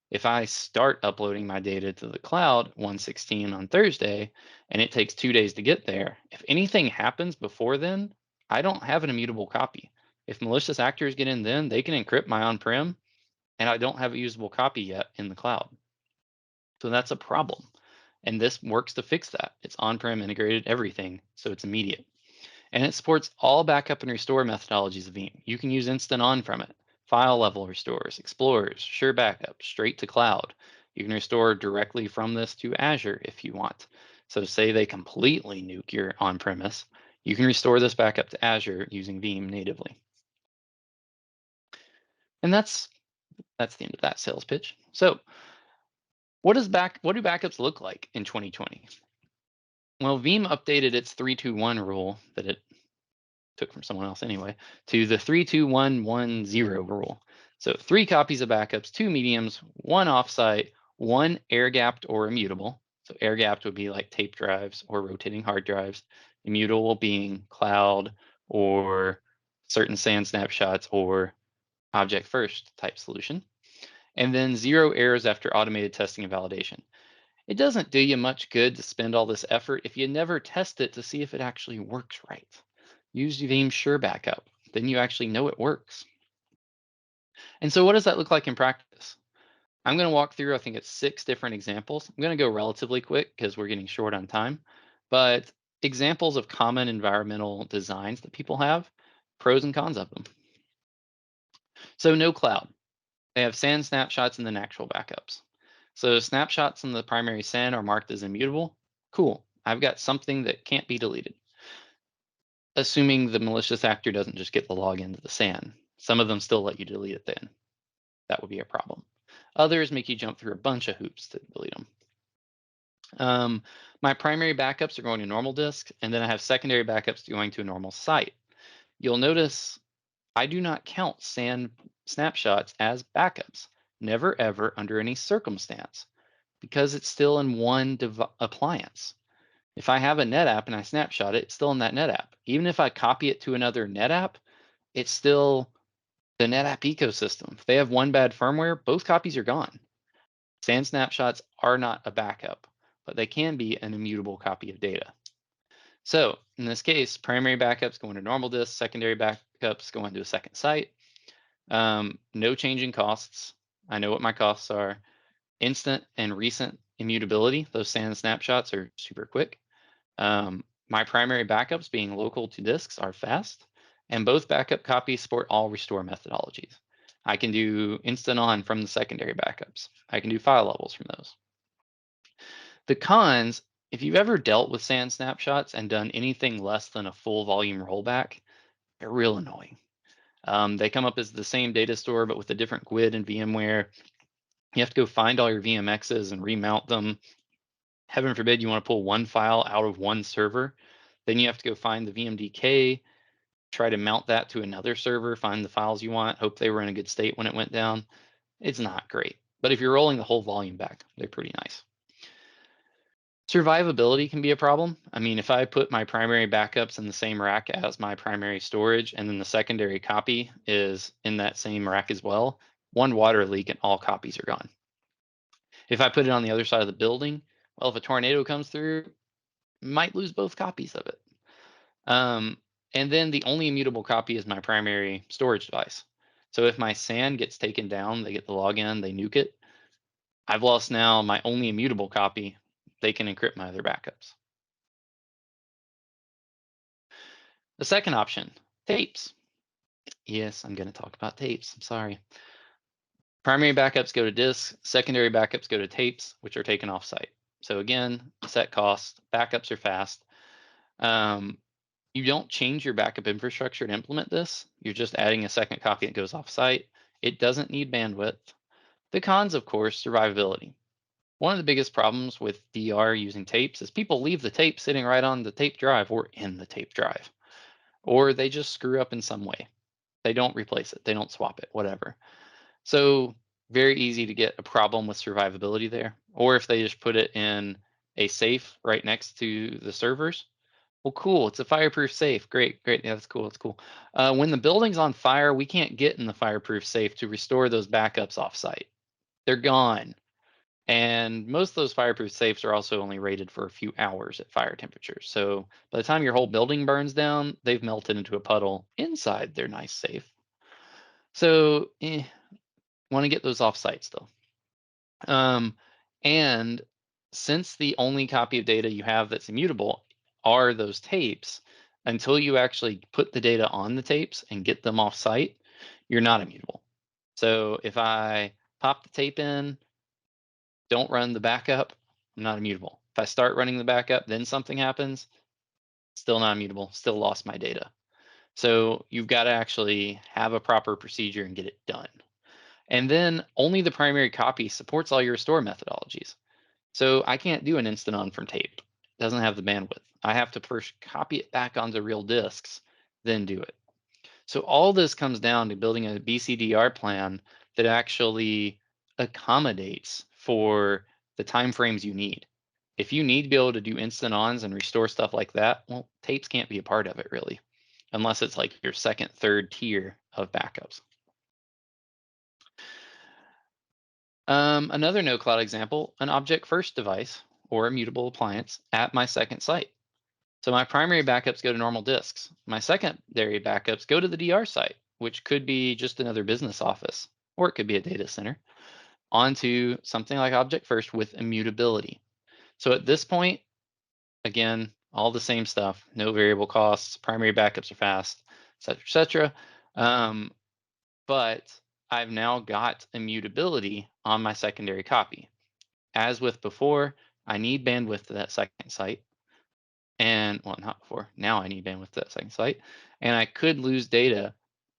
If I start uploading my data to the cloud 1:16 on Thursday, and it takes 2 days to get there, if anything happens before then, I don't have an immutable copy. If malicious actors get in then, they can encrypt my on-prem, and I don't have a usable copy yet in the cloud. So that's a problem. And this works to fix that. It's on-prem integrated, everything, so it's immediate. And it supports all backup and restore methodologies of Veeam. You can use instant on from it, file level restores, explorers, sure backup, straight to cloud. You can restore directly from this to Azure if you want. So say they completely nuke your on-premise, you can restore this back up to Azure using Veeam natively. And that's the end of that sales pitch. So what do backups look like in 2020? Well, Veeam updated its 3-2-1 rule that it took from someone else anyway, to the 3-2-1-1-0 rule. So 3 copies of backups, 2 mediums, 1 offsite, 1 air-gapped or immutable. So air-gapped would be like tape drives or rotating hard drives. Immutable being cloud or certain SAN snapshots or object first type solution. And then 0 errors after automated testing and validation. It doesn't do you much good to spend all this effort if you never test it to see if it actually works right. Use Veeam Sure Backup, then you actually know it works. And so what does that look like in practice? I'm going to walk through, I think it's 6 different examples. I'm going to go relatively quick because we're getting short on time, but examples of common environmental designs that people have, pros and cons of them. So no cloud. They have SAN snapshots and then actual backups. So snapshots in the primary SAN are marked as immutable. Cool. I've got something that can't be deleted. Assuming the malicious actor doesn't just get the login to the SAN. Some of them still let you delete it then. That would be a problem. Others make you jump through a bunch of hoops to delete them. My primary backups are going to normal disk, and then I have secondary backups going to a normal site. You'll notice I do not count SAN snapshots as backups, never ever under any circumstance, because it's still in one appliance. If I have a NetApp and I snapshot it, it's still in that NetApp. Even if I copy it to another NetApp, it's still the NetApp ecosystem. If they have one bad firmware, both copies are gone. SAN snapshots are not a backup, but they can be an immutable copy of data. So in this case, primary backups go into normal disk, secondary backups go into a second site. No change in costs. I know what my costs are. Instant and recent immutability. Those SAN snapshots are super quick. My primary backups being local to disks are fast, and both backup copies support all restore methodologies. I can do instant on from the secondary backups. I can do file levels from those. The cons, if you've ever dealt with SAN snapshots and done anything less than a full volume rollback, they're real annoying. They come up as the same data store, but with a different GUID and VMware. You have to go find all your VMXs and remount them. Heaven forbid you want to pull one file out of one server. Then you have to go find the VMDK, try to mount that to another server, find the files you want, hope they were in a good state when it went down. It's not great. But if you're rolling the whole volume back, they're pretty nice. Survivability can be a problem. I mean, if I put my primary backups in the same rack as my primary storage, and then the secondary copy is in that same rack as well, one water leak and all copies are gone. If I put it on the other side of the building, well, if a tornado comes through, might lose both copies of it. And then the only immutable copy is my primary storage device. So if my SAN gets taken down, they get the login, they nuke it, I've lost now my only immutable copy. They can encrypt my other backups. The second option, tapes. Yes, I'm going to talk about tapes. I'm sorry. Primary backups go to disks, secondary backups go to tapes, which are taken off-site. So again, set cost, backups are fast. You don't change your backup infrastructure to implement this. You're just adding a second copy that goes off-site. It doesn't need bandwidth. The cons, of course, survivability. One of the biggest problems with DR using tapes is people leave the tape sitting right on the tape drive or in the tape drive, or they just screw up in some way. They don't replace it. They don't swap it, whatever. So very easy to get a problem with survivability there. Or if they just put it in a safe right next to the servers, well, cool. It's a fireproof safe. Great, great. Yeah, that's cool. That's cool. When the building's on fire, we can't get in the fireproof safe to restore those backups offsite. They're gone. And most of those fireproof safes are also only rated for a few hours at fire temperatures. So by the time your whole building burns down, they've melted into a puddle inside their nice safe. So want to get those offsite still. And since the only copy of data you have that's immutable are those tapes, until you actually put the data on the tapes and get them off site, you're not immutable. So if I pop the tape in, don't run the backup, I'm not immutable. If I start running the backup, then something happens, still not immutable, still lost my data. So you've got to actually have a proper procedure and get it done. And then only the primary copy supports all your restore methodologies. So I can't do an instant on from tape. It doesn't have the bandwidth. I have to first copy it back onto real disks, then do it. So all this comes down to building a BCDR plan that actually accommodates for the timeframes you need. If you need to be able to do instant ons and restore stuff like that, well, tapes can't be a part of it really, unless it's like your second, third tier of backups. Another no cloud example, an object first device or immutable appliance at my second site. So my primary backups go to normal disks. My secondary backups go to the DR site, which could be just another business office, or it could be a data center, onto something like object first with immutability. So at this point, again, all the same stuff, no variable costs, primary backups are fast, et cetera, et cetera. But I've now got immutability on my secondary copy. As with before, I need bandwidth to that second site. And well, not before, now I need bandwidth to that second site. And I could lose data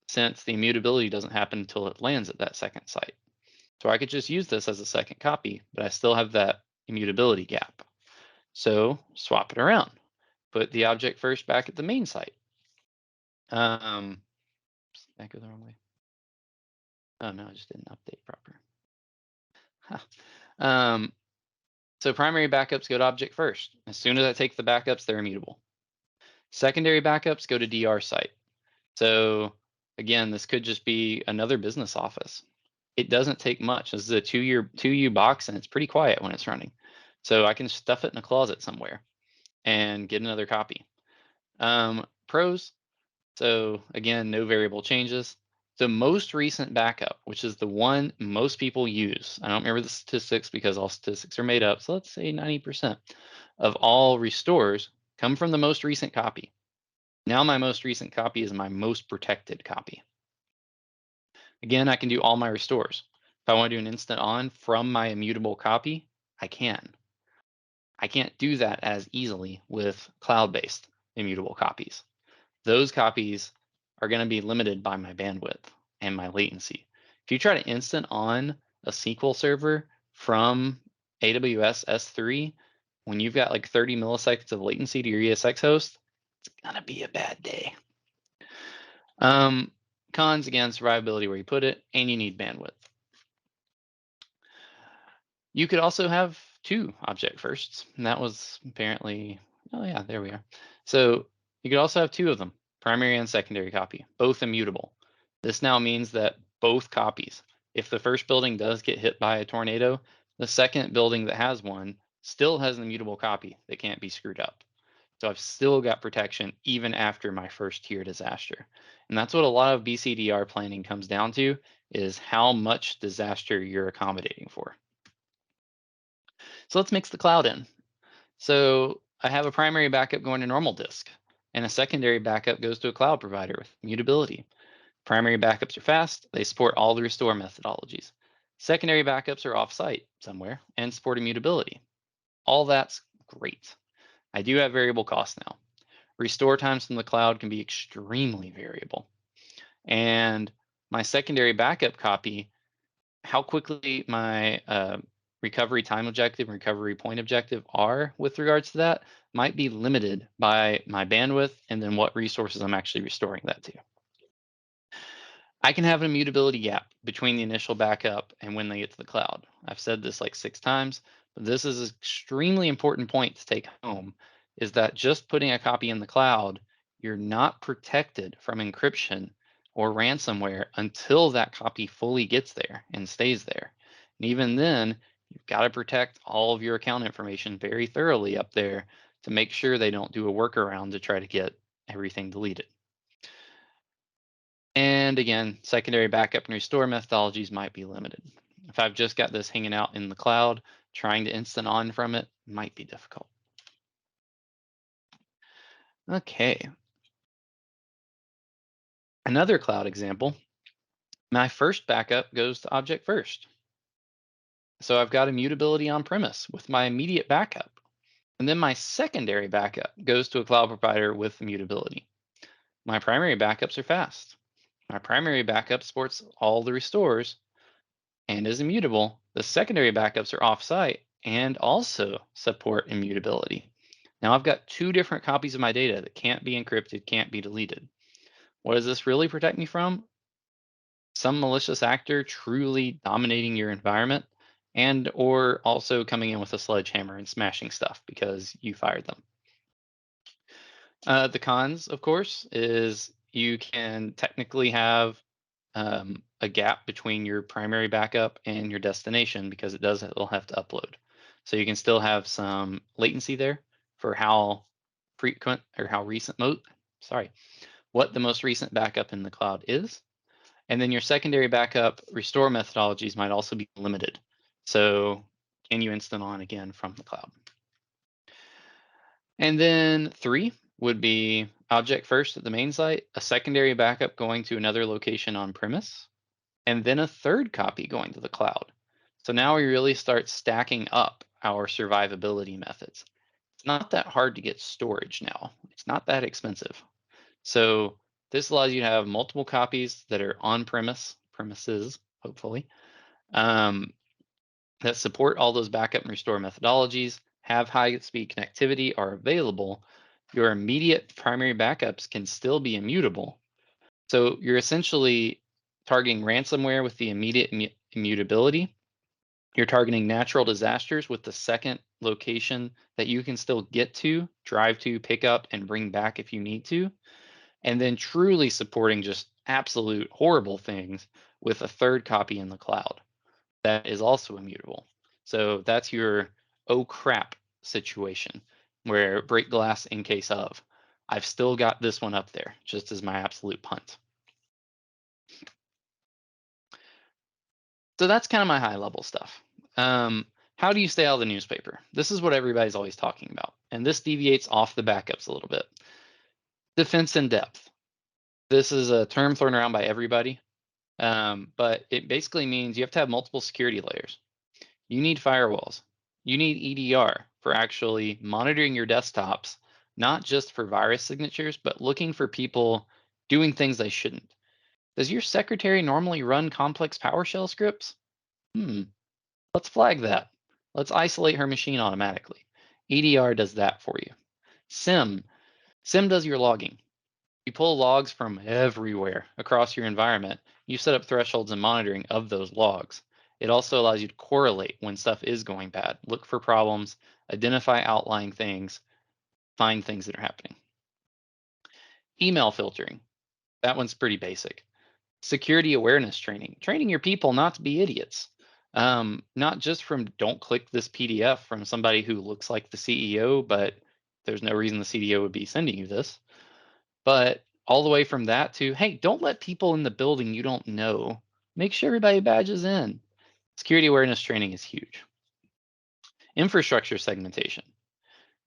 since the immutability doesn't happen until it lands at that second site. So I could just use this as a second copy, but I still have that immutability gap. So swap it around. Put the object first back at the main site. Did that go the wrong way? Oh no, I just didn't update proper. So primary backups go to object first. As soon as I take the backups, they're immutable. Secondary backups go to DR site. So again, this could just be another business office. It doesn't take much. This is a 2U box and it's pretty quiet when it's running. So I can stuff it in a closet somewhere and get another copy. Pros, so again, no variable changes. The most recent backup, which is the one most people use, I don't remember the statistics because all statistics are made up, so let's say 90% of all restores come from the most recent copy. Now my most recent copy is my most protected copy. Again, I can do all my restores. If I want to do an instant on from my immutable copy, I can. I can't do that as easily with cloud-based immutable copies. Those copies are going to be limited by my bandwidth and my latency. If you try to instant on a SQL server from AWS S3, when you've got like 30 milliseconds of latency to your ESX host, it's gonna be a bad day. Cons, again, survivability where you put it, and you need bandwidth. You could also have two object firsts, and that was apparently, oh yeah, there we are. So you could also have two of them, primary and secondary copy, both immutable. This now means that both copies, if the first building does get hit by a tornado, the second building that has one still has an immutable copy that can't be screwed up. So I've still got protection even after my first tier disaster. And that's what a lot of BCDR planning comes down to, is how much disaster you're accommodating for. So let's mix the cloud in. So I have a primary backup going to normal disk, and a secondary backup goes to a cloud provider with immutability. Primary backups are fast, they support all the restore methodologies. Secondary backups are off-site somewhere and support immutability. All that's great. I do have variable costs now. Restore times from the cloud can be extremely variable. And my secondary backup copy, how quickly my recovery time objective and recovery point objective are with regards to that might be limited by my bandwidth and then what resources I'm actually restoring that to. I can have an immutability gap between the initial backup and when they get to the cloud. I've said this like 6 times, but this is an extremely important point to take home, is that just putting a copy in the cloud, you're not protected from encryption or ransomware until that copy fully gets there and stays there. And even then, you've got to protect all of your account information very thoroughly up there to make sure they don't do a workaround to try to get everything deleted. And again, secondary backup and restore methodologies might be limited. If I've just got this hanging out in the cloud, trying to instant on from it might be difficult. Okay. Another cloud example, my first backup goes to object first. So I've got immutability on premise with my immediate backup. And then my secondary backup goes to a cloud provider with immutability. My primary backups are fast. My primary backup supports all the restores and is immutable. The secondary backups are offsite and also support immutability. Now I've got 2 different copies of my data that can't be encrypted, can't be deleted. What does this really protect me from? Some malicious actor truly dominating your environment and or also coming in with a sledgehammer and smashing stuff because you fired them. The cons, of course, is you can technically have a gap between your primary backup and your destination because it'll have to upload. So you can still have some latency there for how frequent or how recent what the most recent backup in the cloud is. And then your secondary backup restore methodologies might also be limited. So can you instant on again from the cloud? And then 3 would be object first at the main site, a secondary backup going to another location on premise, and then a third copy going to the cloud. So now we really start stacking up our survivability methods. It's not that hard to get storage now. It's not that expensive. So this allows you to have multiple copies that are on premises, hopefully, um, that support all those backup and restore methodologies, have high-speed connectivity, are available. Your immediate primary backups can still be immutable. So you're essentially targeting ransomware with the immediate immutability. You're targeting natural disasters with the second location that you can still get to, drive to, pick up, and bring back if you need to. And then truly supporting just absolute horrible things with a third copy in the cloud that is also immutable. So that's your oh crap situation where break glass in case of. I've still got this one up there just as my absolute punt. So that's kind of my high level stuff. How do you stay out of the newspaper? This is what everybody's always talking about. And this deviates off the backups a little bit. Defense in depth. This is a term thrown around by everybody, but it basically means you have to have multiple security layers. You need firewalls. You need EDR for actually monitoring your desktops, not just for virus signatures, but looking for people doing things they shouldn't. Does your secretary normally run complex PowerShell scripts? Let's flag that. Let's isolate her machine automatically. EDR does that for you. SIM. SIM does your logging. You pull logs from everywhere across your environment. You set up thresholds and monitoring of those logs. It also allows you to correlate when stuff is going bad, look for problems, identify outlying things, find things that are happening. Email filtering. That one's pretty basic. Security awareness training, training your people not to be idiots. Not just from don't click this PDF from somebody who looks like the CEO, but there's no reason the CDO would be sending you this. But all the way from that to, hey, don't let people in the building you don't know. Make sure everybody badges in. Security awareness training is huge. Infrastructure segmentation.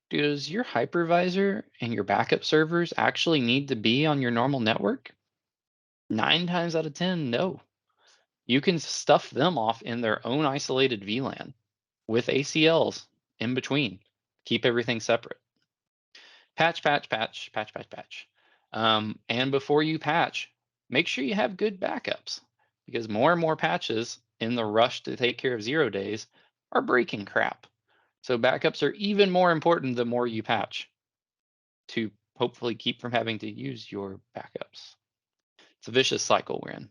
Does your hypervisor and your backup servers actually need to be on your normal network? 9 times out of 10, no. You can stuff them off in their own isolated VLAN with ACLs in between. Keep everything separate. Patch, patch, patch, patch, patch, patch. And before you patch, make sure you have good backups because more and more patches in the rush to take care of 0 days are breaking crap. So backups are even more important the more you patch to hopefully keep from having to use your backups. It's a vicious cycle we're in.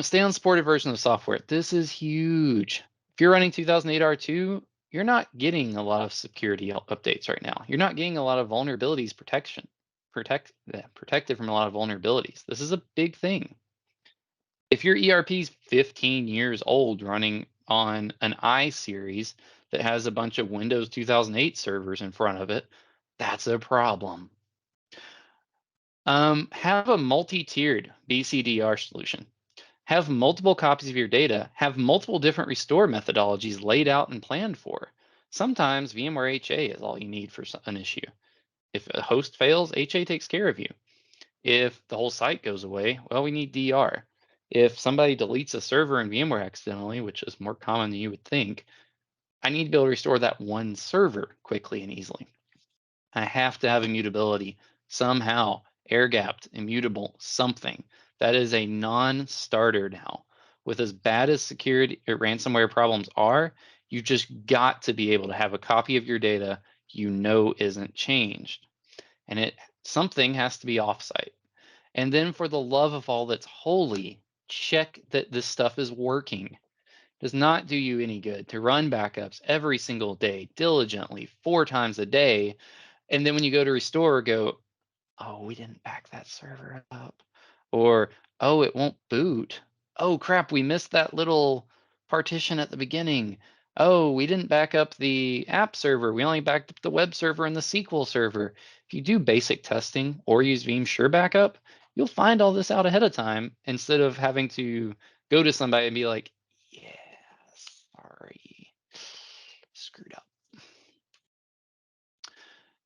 Stay on supported version of software. This is huge. If you're running 2008 R2, you're not getting a lot of security updates right now. You're not getting a lot of vulnerabilities protected from a lot of vulnerabilities. This is a big thing. If your ERP is 15 years old running on an I series that has a bunch of Windows 2008 servers in front of it, that's a problem. Have a multi-tiered BCDR solution. Have multiple copies of your data, have multiple different restore methodologies laid out and planned for. Sometimes VMware HA is all you need for an issue. If a host fails, HA takes care of you. If the whole site goes away, well, we need DR. If somebody deletes a server in VMware accidentally, which is more common than you would think, I need to be able to restore that one server quickly and easily. I have to have immutability somehow, air gapped, immutable, something. That is a non-starter now. With as bad as security or ransomware problems are, you just got to be able to have a copy of your data you know isn't changed. And something has to be offsite. And then for the love of all that's holy, check that this stuff is working. Does not do you any good to run backups every single day diligently 4 times a day, and then when you go to restore, go, oh, we didn't back that server up. Or, oh, it won't boot. Oh, crap, we missed that little partition at the beginning. Oh, we didn't back up the app server. We only backed up the web server and the SQL server. If you do basic testing or use Veeam Sure Backup, you'll find all this out ahead of time instead of having to go to somebody and be like, yeah, sorry, screwed up.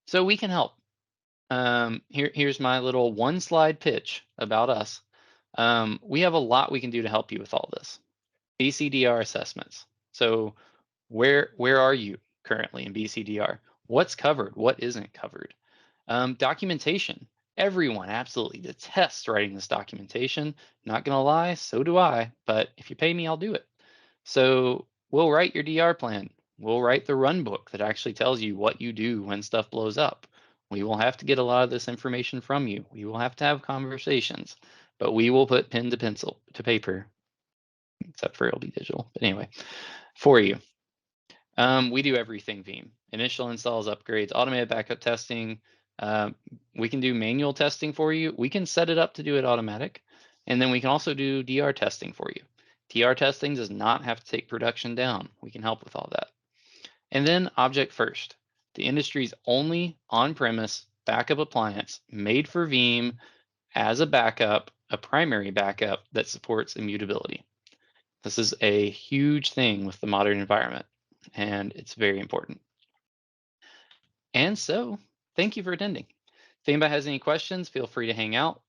So we can help. Here's my little 1 slide pitch about us. We have a lot we can do to help you with all this. BCDR assessments. So where are you currently in BCDR? What's covered? What isn't covered? Documentation. Everyone absolutely detests writing this documentation. Not gonna lie, so do I. But if you pay me, I'll do it. So we'll write your DR plan. We'll write the run book that actually tells you what you do when stuff blows up. We will have to get a lot of this information from you. We will have to have conversations, but we will put pen to pencil to paper, except for it'll be digital. But anyway, for you. We do everything Veeam. Initial installs, upgrades, automated backup testing. We can do manual testing for you. We can set it up to do it automatic. And then we can also do DR testing for you. DR testing does not have to take production down. We can help with all that. And then Object First, the industry's only on-premise backup appliance made for Veeam as a backup, a primary backup that supports immutability. This is a huge thing with the modern environment, and it's very important. And so, thank you for attending. If anybody has any questions, feel free to hang out.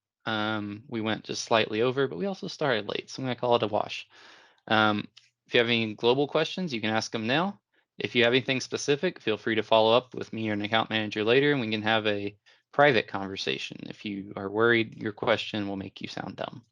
We went just slightly over, but we also started late, so I'm going to call it a wash. If you have any global questions, you can ask them now. If you have anything specific, feel free to follow up with me or an account manager later, and we can have a private conversation if you are worried your question will make you sound dumb.